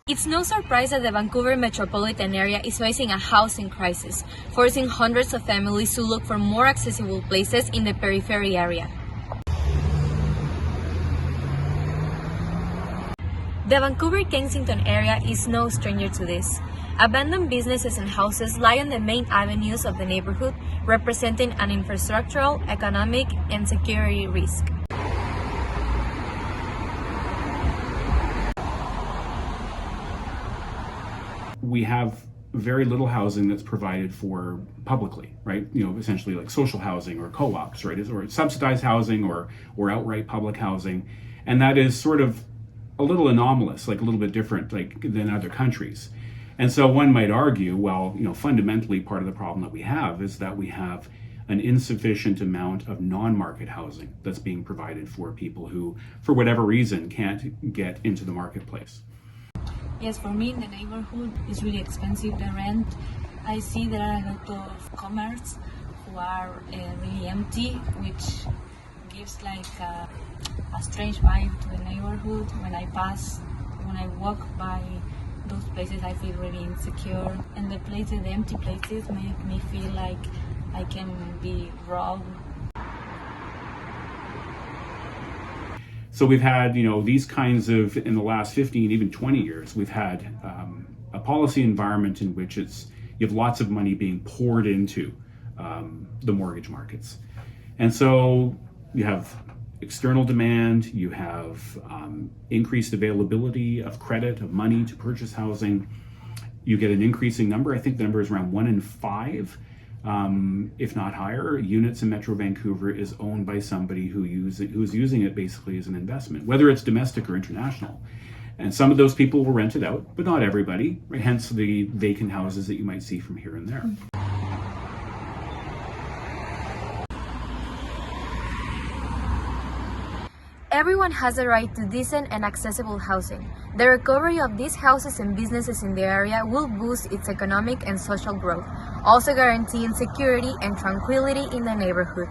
It's no surprise that the Vancouver metropolitan area is facing a housing crisis, forcing hundreds of families to look for more accessible places in the periphery area. The Vancouver-Kensington area is no stranger to this. Abandoned businesses and houses lie on the main avenues of the neighborhood, representing an infrastructural, economic, and security risk. We have very little housing that's provided for publicly, right? Essentially like social housing or co-ops, right? Or subsidized housing or outright public housing. And that is sort of a little anomalous, like a little bit different than other countries. And so one might argue, well, fundamentally part of the problem that we have is that we have an insufficient amount of non-market housing that's being provided for people who, for whatever reason, can't get into the marketplace. Yes, for me, the neighborhood is really expensive, the rent. I see there are a lot of commerce who are really empty, which gives like a strange vibe to the neighborhood. When I walk by those places, I feel really insecure. And the empty places make me feel like I can be robbed. So we've had, these kinds of, in the last 15, even 20 years, we've had a policy environment in which you have lots of money being poured into the mortgage markets. And so you have external demand, you have increased availability of credit, of money to purchase housing. You get an increasing number, I think the number is around 1 in 5, if not higher, units in Metro Vancouver is owned by somebody who's using it basically as an investment, whether it's domestic or international. And some of those people will rent it out, but not everybody, right? Hence the vacant houses that you might see from here and there. Everyone has the right to decent and accessible housing. The recovery of these houses and businesses in the area will boost its economic and social growth, also guaranteeing security and tranquility in the neighborhood.